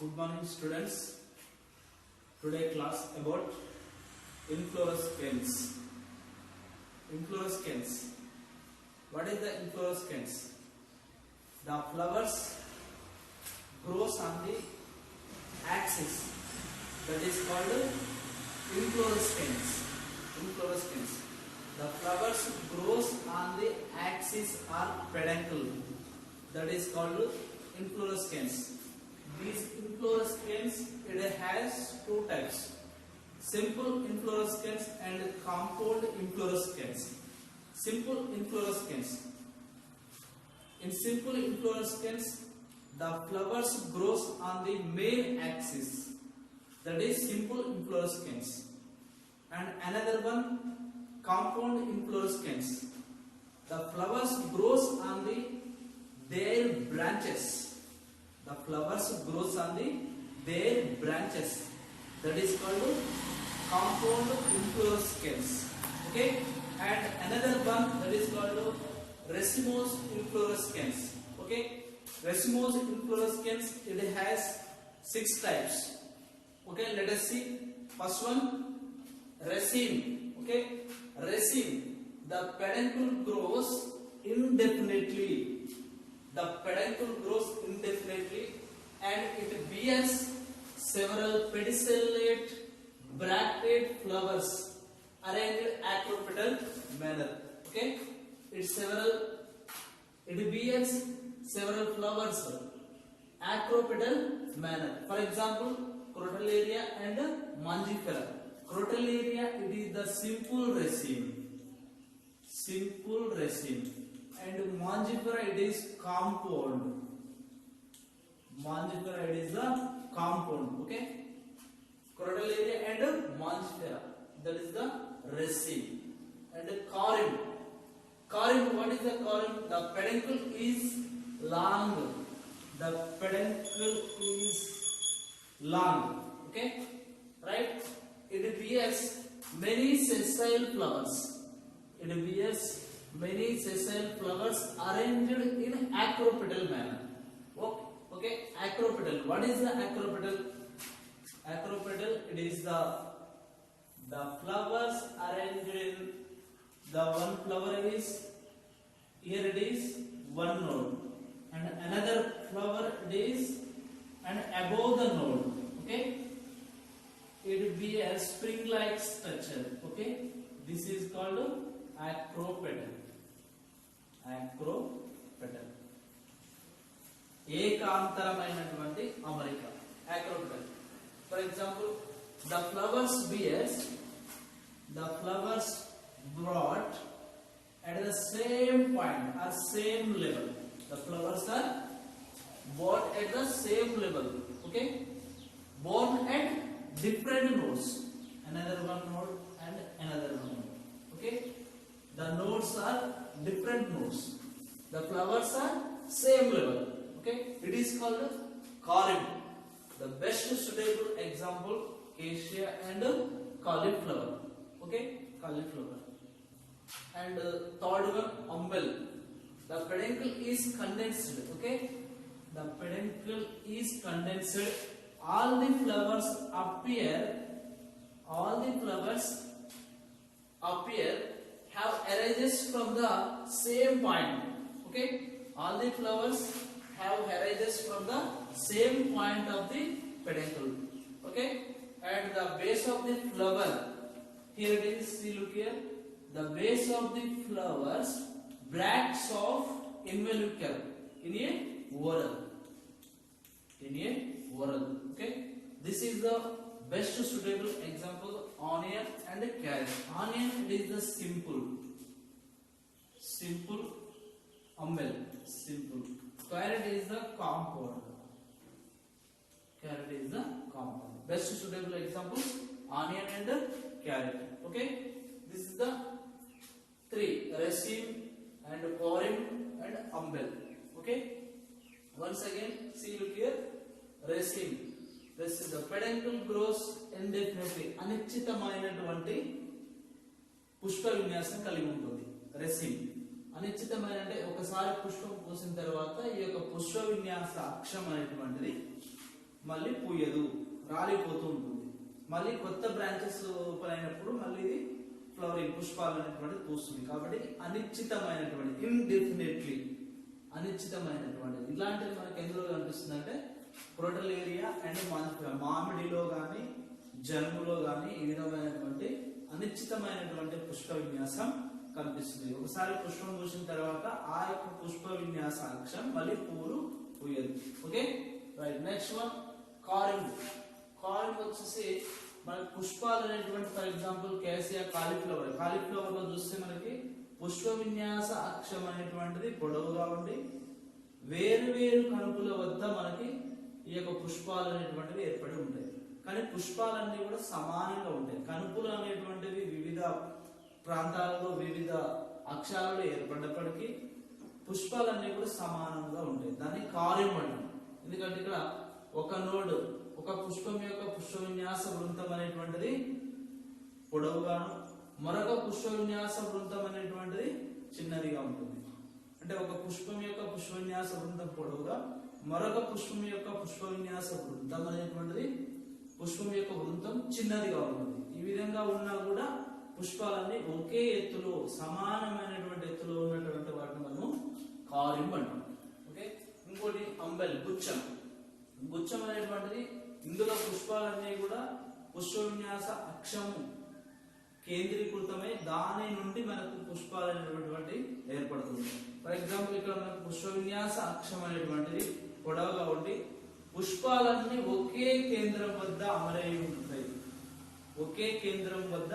Good morning, students. Today class about inflorescence. Inflorescence. What is the inflorescence? The flowers grows on the axis. That is called inflorescence. Inflorescence. The flowers grows on the axis or peduncle. That is called inflorescence. This inflorescence, it has two types: simple inflorescence and compound inflorescence. Simple inflorescence. In simple inflorescence, the flowers grows on the main axis. That is simple inflorescence. And another one, compound inflorescence. The flowers grows on their branches. The flowers grows on their branches. That is called compound inflorescence. Okay. And another one, that is called racemose inflorescence. Okay. Racemose inflorescence, it has 6 types. Okay. Let us see. First one, raceme. Okay. Raceme. The peduncle grows indefinitely. The peduncle grows indefinitely and it bears several pedicellate bracted flowers arranged acropetal manner. Okay, it bears several flowers acropetal manner. For example, Crotalaria and Mangifera. Crotalaria, it is the simple raceme. Simple raceme. And Mangifera, it is compound. Mangifera, it is the compound. Okay. Crotalaria and Mangifera, that is the raceme. And Corymb. Corymb, what is the corymb? The peduncle is long. The peduncle is long. Okay. Right. It bears many sessile flowers. It bears many sessile flowers arranged in acropetal manner. Okay, acropetal. What is the acropetal? Acropetal, it is the flowers arranged in the one flower is here, it is one node, and another flower it is and above the node. Okay, it be a spring-like structure. Okay, this is called acropetal. Acropetal. ఏకాంతరమైనటువంటి అమరిక. Acropetal. For example, the flowers brought at the same point or same level. The flowers are brought at the same level. Okay, born at different nodes. Another one node and another one node. Okay, the nodes are different nodes. The flowers are same level. Okay, it is called corymb. The best suitable example, acacia and cauliflower. Okay, cauliflower. And third one, umbel. The peduncle is condensed. Okay, the peduncle is condensed. All the flowers appear have arises from the same point. Okay, all the flowers have arises from the same point of the peduncle. Okay, and the base of the flower, here it is, see, look here, the base of the flowers bracts of involucre in a whorl. Okay, this is the best suitable example, onion and carrot. Onion, it is the simple umbel, simple. Carrot is the compound. Carrot is the compound. Best suitable example, onion and carrot. Okay, this is the 3: raceme and corymb and umbel. Okay, once again, see, look here, raceme. This is the peduncle grows indefinitely. అనిశ్చితమైనటువంటి Pushpa విన్యాసం కలిగి ఉంటుంది raceme. అనిశ్చితమైన అంటే ఒకసారి పుష్పం పూసిన తర్వాత ఈ యొక్క పుష్ప విన్యాస అక్షం అనేటువంటిది మళ్ళీ పూయదు, రాలిపోతూ ఉంటుంది. మళ్ళీ కొత్త బ్రాంచెస్ ఓపెన్ అయినప్పుడు మళ్ళీ ఇది ఫ్లవరింగ్ పుష్పాలు అనేటువంటిది పూస్తుంది. కాబట్టి అనిశ్చితమైనటువంటి, ఇండెఫినెట్లీ అనిశ్చితమైనటువంటి ఇలాంటిది మనకి ఎందులో కనిపిస్తుంది అంటే క్రోటలేరియా అండ్ మామిడిలో గాని జనుములో గాని ఈ విధమైనటువంటి అనిశ్చితమైనటువంటి పుష్ప విన్యాసం కనిపిస్తుంది. ఒకసారి పుష్పం పూసిన తర్వాత ఆ యొక్క పుష్ప విన్యాస అక్షం మళ్ళీ పూలు పూయదు. Okay right. Next one corymb. Corymb వచ్చేసి మనకి పుష్పాలు అనేటువంటి for example cassia cauliflower. Cauliflower లో చూస్తే మనకి పుష్ప విన్యాస అక్షం అనేటువంటిది పొడవుగా ఉండి వేరు వేరు కనుపుల వద్ద మనకి ఈ యొక్క పుష్పాలు అనేటువంటివి ఏర్పడి ఉంటాయి. కానీ పుష్పాలన్నీ కూడా సమానంగా ఉంటాయి. కనుపులు అనేటువంటివి వివిధ ప్రాంతాలలో వివిధ అక్షరాలు ఏర్పడినప్పటికీ పుష్పాలన్నీ కూడా సమానంగా ఉంటాయి. దాన్ని కారింబ్ అంటాం. ఎందుకంటే ఇక్కడ ఒక నోడ్, ఒక పుష్పం యొక్క పుష్ప విన్యాస వృంతం అనేటువంటిది పొడవుగాను, మరొక పుష్ప విన్యాస వృంతం అనేటువంటిది చిన్నదిగా ఉంటుంది. అంటే ఒక పుష్పం యొక్క పుష్ప విన్యాస వృంతం పొడవుగా, మరొక పుష్పం యొక్క పుష్ప విన్యాస వృంతం అనేటువంటిది పుష్పం యొక్క వృంతం చిన్నదిగా ఉంటుంది. ఈ విధంగా ఉన్నా కూడా పుష్పాలన్నీ ఒకే ఎత్తులో సమానమైనటువంటి ఎత్తులో ఉన్నటువంటి వాటిని మనము కారింబ్ అంటాం. ఓకే. ఇంకోటి అంబెల్, గుచ్చం. గుచ్చం అనేటువంటిది ఇందులో పుష్పాలన్నీ కూడా పుష్ప విన్యాస అక్షము కేంద్రీకృతమై దాని నుండి మనకు పుష్పాలు అనేటువంటి ఏర్పడుతుంది. ఫర్ ఎగ్జాంపుల్ ఇక్కడ మనకు పుష్ప విన్యాస అక్షం అనేటువంటిది పొడవుగా ఉండి పుష్పాలన్నీ ఒకే కేంద్రం వద్ద అమరై ఉంటాయి. ఒకే కేంద్రం వద్ద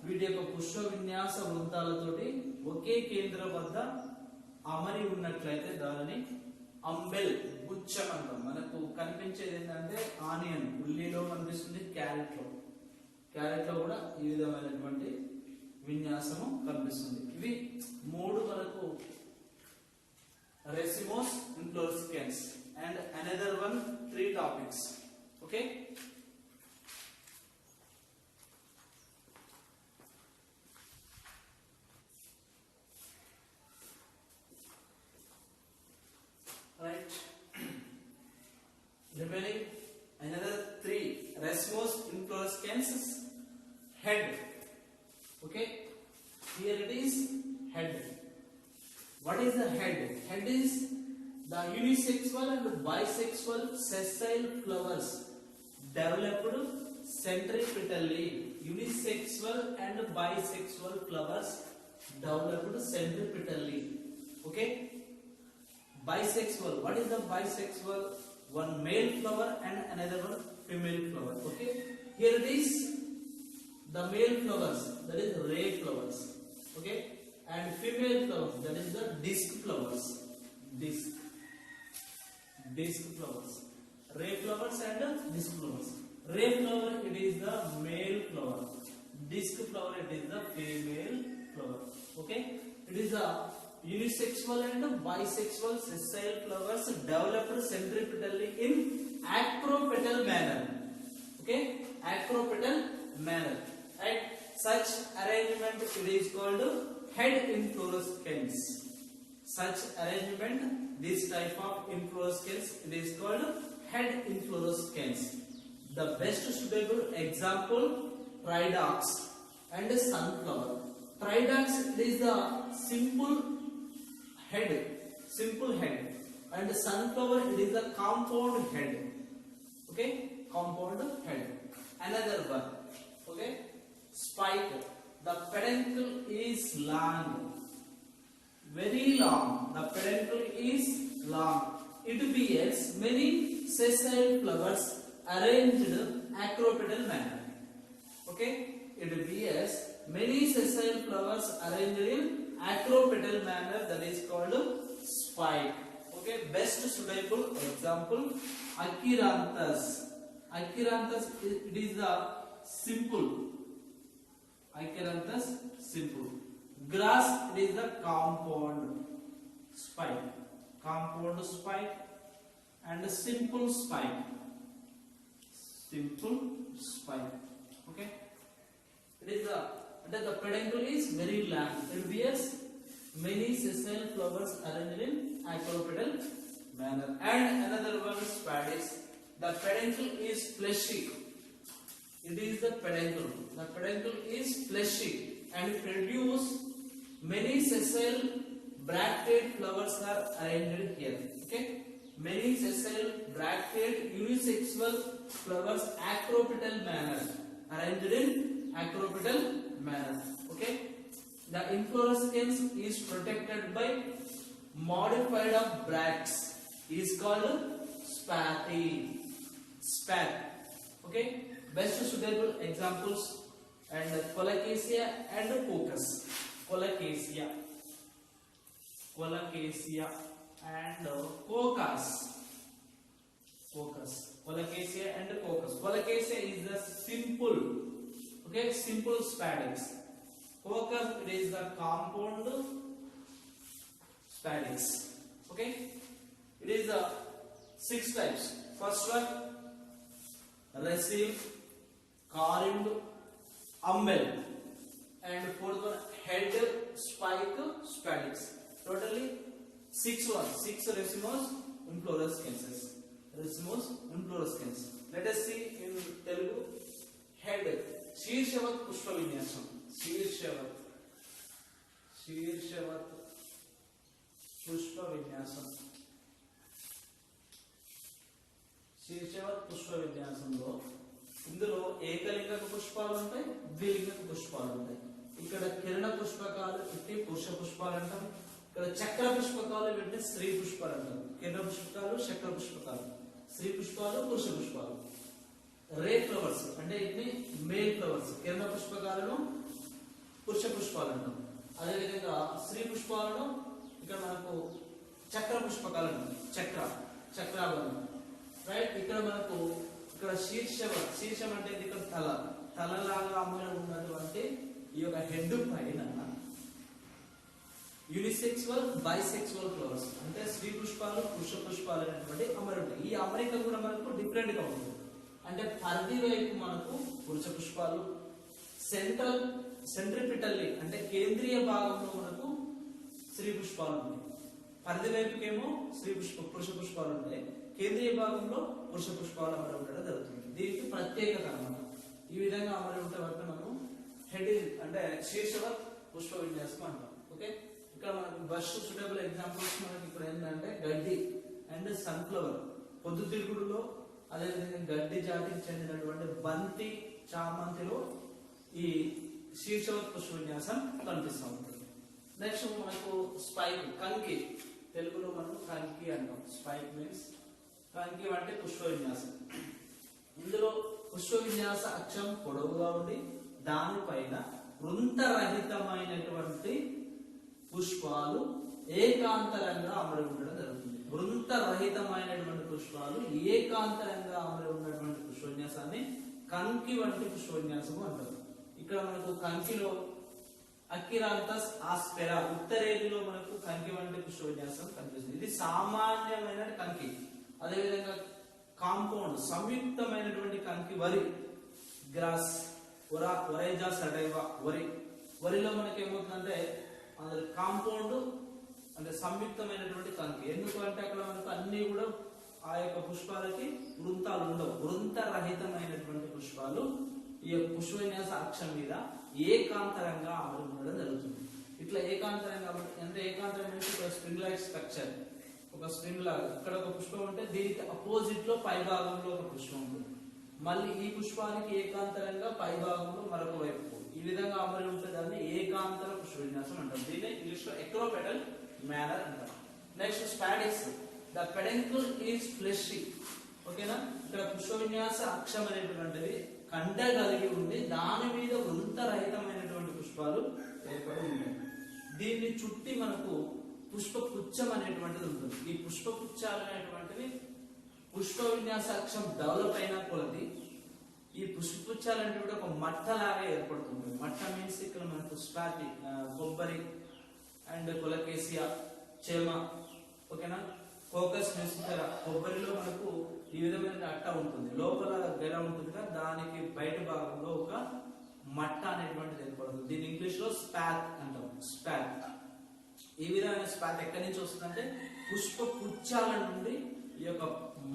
వీటి యొక్క పుష్ప విన్యాస వృంతాలతోటి ఒకే కేంద్రం వద్ద అమరి ఉన్నట్లయితే దానిని అంబెల్, గుచ్చం అంటాం. మనకు కనిపించేది ఏంటంటే ఆనియన్, ఉల్లిలో కనిపిస్తుంది, క్యారెట్ లో కూడా ఈ విధమైనటువంటి విన్యాసము కనిపిస్తుంది. ఇవి మూడు మనకు racemose, inflorescence and another one 3 topics. Okay. Right. Remaining another 3 racemose, inflorescence, head. Okay. Here it is head. What is the head? Head is the unisexual and bisexual sessile flowers developed centripetally. Unisexual and bisexual flowers developed centripetally. Okay. Bisexual. What is the bisexual? One male flower and another one female flower. Okay. Here it is the male flowers, that is ray flowers. Okay. And female flowers, that is the disc flowers. Disc flowers. Ray flowers and disc flowers. Ray flower, it is the male flower. Disc flower, it is the female flower. Okay. It is the unisexual and bisexual sessile flowers developed centripetally in acropetal manner. Okay, acropetal manner. Right? Such arrangement it is called head inflorescence. Such arrangement, this type of inflorescence, it is called head inflorescence. The best suitable example, Tridox and sunflower. Tridox, it is the simple head, and sunflower, it is the compound head. Okay, compound head. Another one. Okay, spike. The peduncle is long, very long. The peduncle is long. It bears many sessile flowers arranged acropetal manner. Okay, it bears many sessile flowers arranged in acropetal manner, that is called spike. Okay, best suitable example, Acheranthus. Acheranthus, it is the simple. Acheranthus simple. Grass, it is the compound spike. Compound spike and simple spike. Simple spike. Okay, it is the peduncle is very long. It bears many sessile flowers arranged in acropetal manner. And another one, Spadix. The peduncle is fleshy. It is the peduncle. The peduncle is fleshy and produce many sessile bracted flowers are arranged here. Okay, many sessile bracted unisexual flowers acropetal manner, arranged in acropetal manner. Okay, the inflorescence is protected by modified of bracts is called spathe. Okay, best suitable examples and Colocasia and Cocos. Colocasia and Cocos. Colocasia and Cocos. Colocasia is the simple, okay, simple spadix. Cocos, it is the compound spadix. Okay, it is the 6 types. First one, raceme, corymb, umbel, and fourth one, head spike spadix. Totally 6 racemose inflorescences. Let us see in Telugu. Head, Shirshavat Pushpa Vinyasam. Shirshavat Pushpa Vinyasam. శీర్షవత్ పుష్ప విన్యాసంలో ఇందులో ఏకలింగక పుష్పాలు ఉంటాయి, ద్విలింగక పుష్పాలు ఉంటాయి. ఇక్కడ కిరణ పుష్పకాలు వీటిని పురుష పుష్పాలు అంటాం. ఇక్కడ చక్ర పుష్పకాలు వీటిని స్త్రీ పుష్పాలు అంటాం. కిరణ పుష్పకాలు, చక్ర పుష్పకాలు, స్త్రీ పుష్పాలు, పురుష పుష్పాలు. రే ఫ్లవర్స్ అంటే వీటిని మేల్ ఫ్లవర్స్. కిరణ పుష్పకాలను పురుష పుష్పాలు అంటాం. అదేవిధంగా స్త్రీ పుష్పాలను ఇక్కడ మనకు చక్ర పుష్పకాలు అంటాం. చక్రాభరణం. రైట్, ఇక్కడ మనకు ఇక్కడ శీర్షం అంటే ఇక్కడ తలలాగా అమలు ఉన్నటువంటి ఈ యొక్క హెడ్ పైన యూనిసెక్సువల్, బైసెక్సువల్ ఫ్లవర్స్ అంటే స్త్రీ పుష్పాలు, పురుష పుష్పాలు అనేటువంటి అమరు ఉంటాయి. ఈ అమరిక కూడా మనకు డిఫరెంట్ గా ఉంటుంది. అంటే పరిధి వైపు మనకు పురుష పుష్పాలు, సెంట్రిపిటల్లీ అంటే కేంద్రీయ భాగంలో మనకు స్త్రీ పుష్పాలు ఉంటాయి. పరిధి వైపుకేమో పురుష పుష్పాలు ఉంటాయి. కేంద్రీయ భాగంలో పురుష పుష్పాలు అమరి ఉండడం జరుగుతుంది. దీనికి ప్రత్యేకత అన్నమాట. ఈ విధంగా అమరి ఉంటే వాటిని మనం హెడ్ అంటే శీర్షవత్ పుష్ప విన్యాసం అంటాం. ఓకే, ఇక్కడ మనకు బెస్ట్ సూటబుల్ ఎగ్జాంపుల్స్ మనకి ఇక్కడ ఏంటంటే గడ్డి అండ్ సన్ఫ్లవర్. పొద్దుతిరుగుడులో అదేవిధంగా గడ్డి జాతికి చెందినటువంటి బంతి, చామంతిలో ఈ శీర్షవత్ పుష్ప విన్యాసం కనిపిస్తూ ఉంటుంది. నెక్స్ట్ మనకు స్పైక్, కంకి. తెలుగులో మనం కంకి అంటాం. స్పైక్ మీన్స్ కంకి అంటే పుష్ప విన్యాసం. ఇందులో పుష్ప విన్యాస అక్షం పొడవుగా ఉండి దానిపైన వృంతరహితమైనటువంటి పుష్పాలు ఏకాంతరంగా అమరి ఉండడం జరుగుతుంది. వృంతరహితమైనటువంటి పుష్పాలు ఏకాంతరంగా అమరి ఉన్నటువంటి పుష్ప విన్యాసాన్ని కంకి వంటి పుష్ప విన్యాసము అంటారు. ఇక్కడ మనకు కంకిలో అకిరాంతస్ ఆస్పెరా, ఉత్తరేణిలో మనకు కంకి వంటి పుష్ప విన్యాసం కనిపిస్తుంది. ఇది సామాన్యమైన కంకి. అదేవిధంగా కాంపౌండ్ సంయుక్తమైనటువంటి కంకి వరి, గ్రాస్, ఒరైజా సడైవా, వరిలో మనకి ఏమవుతుందంటే కాంపౌండ్ అంటే సంయుక్తమైనటువంటి కంకి. ఎందుకంటే అక్కడ మనకు అన్ని కూడా ఆ యొక్క పుష్పాలకి వృంతాలు ఉండవు. వృంతరహితమైనటువంటి పుష్పాలు ఈ యొక్క పుష్ప విన్యాస అక్షం మీద ఏకాంతరంగా అమలు ఉండడం జరుగుతుంది. ఇట్లా ఏకాంతరంగా అంటే ఏకాంతరంగా ఒక స్ప్రింగ్ లైక్ స్ట్రక్చర్, ఒక స్ప్రింగ్ లాగా ఇక్కడ ఒక పుష్పం ఉంటే దీనికి అపోజిట్ లో పై భాగంలో ఒక పుష్పం ఉంటుంది. మళ్ళీ ఈ పుష్పానికి ఏకాంతరంగా పై భాగంలో మరొక వైపు ఈ విధంగా అమలు ఉంటే దాన్ని ఏకాంతర పుష్ప విన్యాసం అంటారు. దీన్ని ఇంగ్లీష్ లో ఎక్రోపెటల్ మేనర్ అంటారు. Next spadix. The peduncle is fleshy. ఓకేనా, ఇక్కడ పుష్ప విన్యాస అక్షం అనేటువంటిది కండ కలిగి ఉండి దాని మీద వృంతరహితమైనటువంటి పుష్పాలు ఏర్పడి ఉంటాయి. దీన్ని చుట్టి మనకు పుష్ప పుచ్చం అనేటువంటిది ఉంటుంది. ఈ పుష్ప పుచ్చాలు అనేటువంటివి పుష్ప విన్యాస అక్షం డెవలప్ అయిన కొలది ఈ పుష్ప పుచ్చాలు అనేటువంటి ఒక మట్ట లాగా ఏర్పడుతుంది. మట్ట మీన్స్ ఇక్కడ మనకు స్పాటి, కొబ్బరి అండ్ కొలకేసియా, చేమ, ఓకేనా, ఫోకస్ మెస్సిఫెర. కొబ్బరిలో మనకు ఈ విధమైన అట్ట ఉంటుంది, లోపల గెల ఉంటుంది కదా, దానికి బయట భాగంలో ఒక మట్ట అనేటువంటిది ఏర్పడుతుంది. దీని ఇంగ్లీష్ లో స్పాత్ అంటాం. స్పాత్. ఈ విధమైన స్పాత్ ఎక్కడి నుంచి వస్తుందంటే పుష్ప పుచ్చాల నుండి ఈ యొక్క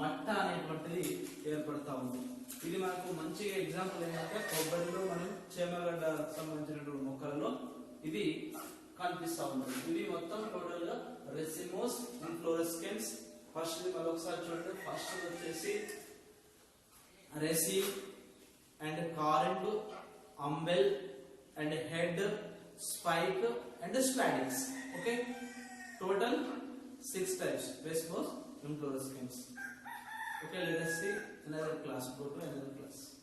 మట్ట అనేటువంటిది ఏర్పడతా ఉంది. ఇది మనకు మంచిగా ఎగ్జాంపుల్ ఏంటంటే కొబ్బరిలో మనం చేమగడ్డ సంబంధించినటువంటి మొక్కలలో ఇది కనిపిస్తా ఉంటుంది. ఇవి మొత్తం టోటల్ గా రెసిమోస్ ఇన్ఫ్లోరెస్కెన్స్. ఫస్ట్ మరొకసారి చూడండి. ఫస్ట్ వచ్చేసి raceme and corymb, umbel and head, spike and spadix. Okay, total 6 types Resmos inflorescence. Okay, let us see another class. Go to another class.